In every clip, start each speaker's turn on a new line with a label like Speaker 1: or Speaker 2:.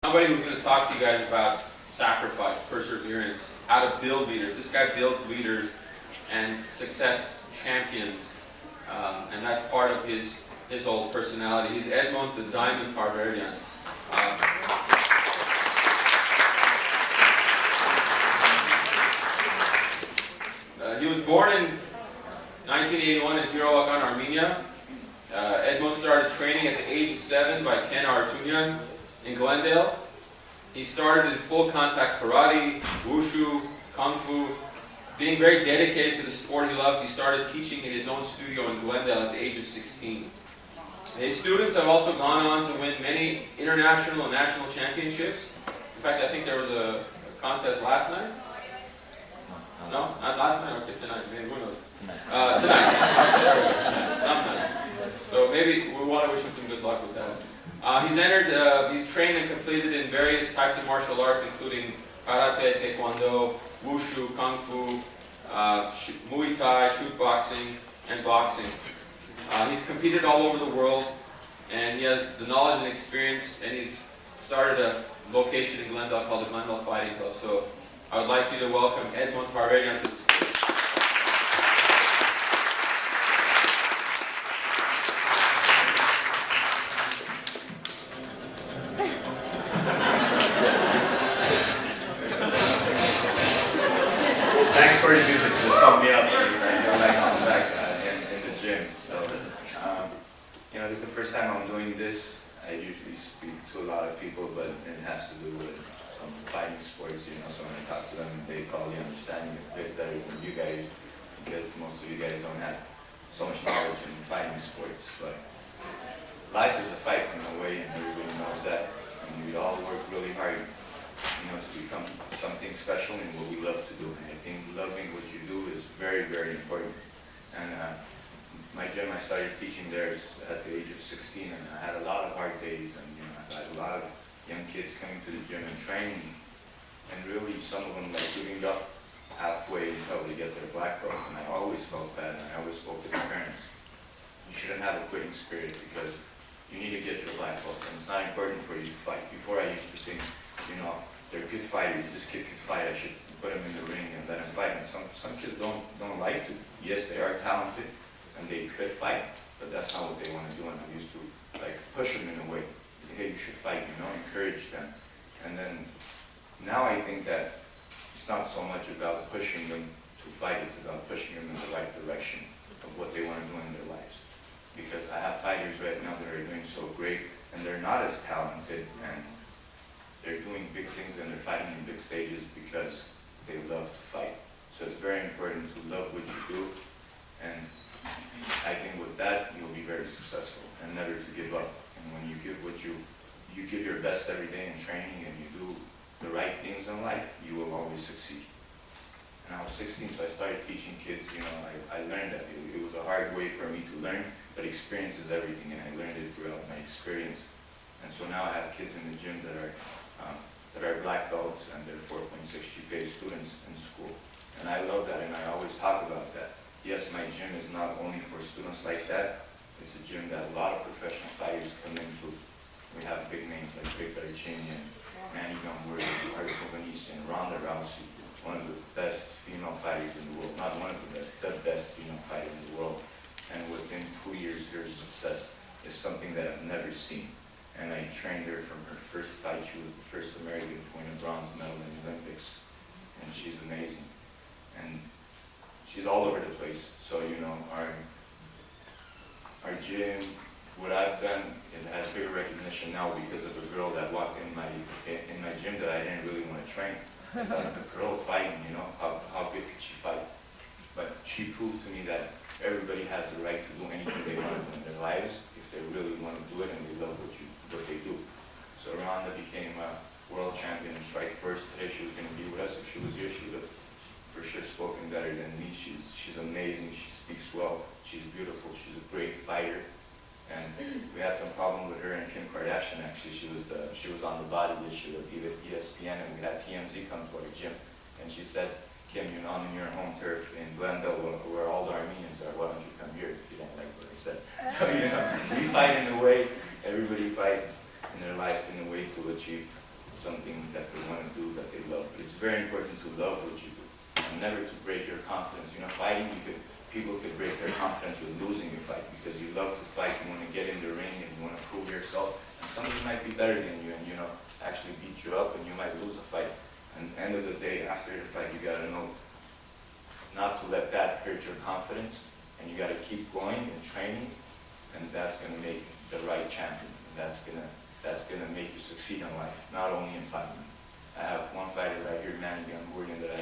Speaker 1: Somebody who's going to talk to you guys about sacrifice, perseverance, how to build leaders. This guy builds leaders and success champions, and that's part of his whole personality. He's EDMOND the Diamond Tarverdyan. He was born in 1981 in Hirawakan, Armenia. EDMOND started training at the age of 7 by Ken Artunyan in Glendale. He started in full contact karate, wushu, kung fu. Being very dedicated to the sport he loves, he started teaching in his own studio in Glendale at the age of 16. His students have also gone on to win many international and national championships. In fact, I think there was a contest last night. No? Not last night? Okay, tonight. Maybe, who knows? Tonight. Sometimes. So maybe we want to wish him some good luck with that. He's trained and completed in various types of martial arts, including karate, taekwondo, wushu, kung fu, muay thai, shoot boxing, and boxing. He's competed all over the world, and he has the knowledge and experience, and he's started a location in Glendale called the Glendale Fighting Club. So I would like you to welcome EDMOND TARVERDYAN to the stage.
Speaker 2: Thanks for the music to pump me up. I feel like I'm back in the gym. So, this is the first time I'm doing this. I usually speak to a lot of people, but it has to do with some fighting sports, so when I talk to them, they probably understand me a bit better than you guys, because most of you guys don't have so much knowledge in fighting sports. But life is a fight in a way, and everybody knows that. And we all work really hard, to become something special in what we love to do. And I think loving what you do is very, very important. And my gym, I started teaching there at the age of 16, and I had a lot of hard days, and I had a lot of young kids coming to the gym and training, and really some of them like giving up halfway until they get their black belt. And I always felt bad, and I always spoke to the parents. You shouldn't have a quitting spirit, because you need to get your black belt, and it's not important for you to fight. Before I used to think, they're good fighters, this kid could fight, I should put him in the ring and let him fight. And some kids don't like to. Yes, they are talented, and they could fight, but that's not what they want to do. And I used to push them in a way. Hey, you should fight, encourage them. And then now I think that it's not so much about pushing them to fight, it's about pushing them in the right direction of what they want to do in their lives. Because I have fighters right now that are doing so great, and they're not as talented, and they're doing big things and they're fighting in big stages because they love to fight. So it's very important to love what you do, and I think with that you'll be very successful, and never to give up. And when you give you give your best every day in training, and you do the right things in life, you will always succeed. And I was 16, so I started teaching kids. I learned that it was a hard way for me to learn, but experience is everything, and I learned it throughout my experience. And so now I have kids in the gym that are black belts, and they're 4.6 GPA students in school. And I love that, and I always talk about that. Yes, my gym is not only for students like that. It's a gym that a lot of professional fighters come into. We have big names like Vic Darchanian, Manny Gumworthy, Arthur Vanessa, Ronda Rousey, one of the best female fighters in the world. Not one of the best female fighter in the world. And within 2 years, her success is something that I've never seen. And I trained her from her first fight. She was the first American to win a bronze medal in the Olympics. And she's amazing. And she's all over the place. So, our gym, what I've done, it has bigger recognition now because of a girl that walked in my gym that I didn't really want to train. And a girl fighting, how good could she fight? But she proved to me that everybody has the right to do anything they want to do in their lives if they really want to do it and they love what they do. So Rhonda became a world champion in strike first. Today she was going to be with us. If she was here, she would have for sure spoken better than me. She's amazing. She speaks well. She's beautiful. She's a great fighter. And we had some problem with her and Kim Kardashian. Actually, she was on the body issue of ESPN, and we had TMZ come to our gym, and she said, Kim, I'm in your home turf in Glendale where all the Armenians are. Why don't you come here if you don't like what I said? So, we fight in a way, everybody fights in their life in a way to achieve something that they want to do, that they love. But it's very important to love what you do, and never to break your confidence. You know, fighting, people could break their confidence with losing a fight, because you love to fight, you want to get in the ring, and you want to prove yourself. And somebody might be better than you, and actually beat you up, and you might lose a fight. And at the end of the day, after the fight, you got to know not to let that hurt your confidence, and you got to keep going and training, and that's going to make the right champion. And that's gonna make you succeed in life, not only in fighting. I have one fighter right here, EDMOND TARVERDYAN, that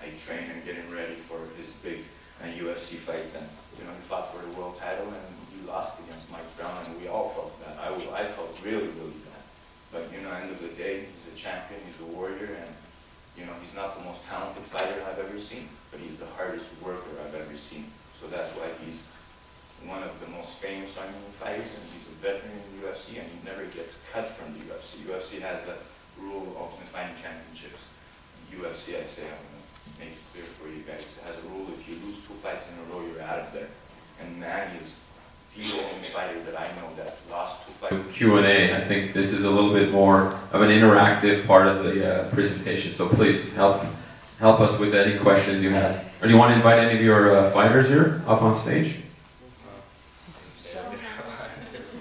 Speaker 2: I train and getting ready for his big UFC fights, and he fought for the world title, and he lost against Mike Brown, and we all felt that. I felt really, really bad. But at the end of the day, he's a champion, he's a warrior, and he's not the most talented fighter I've ever seen, but he's the hardest worker I've ever seen. So that's why he's one of the most famous Armenian fighters, and he's a veteran in the UFC, and he never gets cut from the UFC. UFC has a rule, Ultimate Fighting Championships. UFC, I say, I'm going to make it clear for you guys, it has a rule, if you lose 2 fights in a row, you're out of there. And Manny is the only fighter that I know that lost 2 fights.
Speaker 1: Q&A, I think this is a little bit more of an interactive part of the presentation, so please help us with any questions you have. Or do you want to invite any of your fighters here up on stage?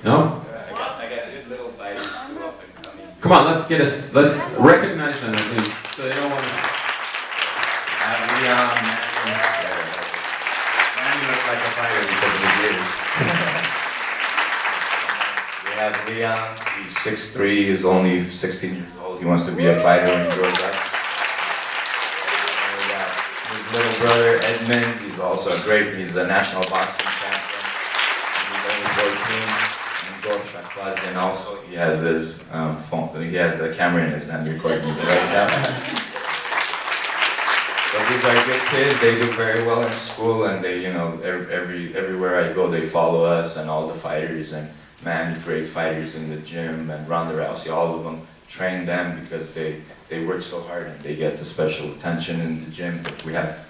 Speaker 1: No?
Speaker 2: I got good little fighters who up and coming.
Speaker 1: Come on, let's recognize them at least, so they don't want to.
Speaker 2: Manny looks like a fighter because of his ears. We have Leon, he's 6'3", he's only 16 years old, he wants to be a fighter and enjoys that. And we got his little brother, EDMOND, he's also he's a national boxing champion. He's only 14. And also he has his phone, he has the camera in his hand recording me right now. But these are good kids, they do very well in school, and they, everywhere I go they follow us and all the fighters, and great fighters in the gym, and Ronda Rousey, all of them train them because they work so hard and they get the special attention in the gym. But we have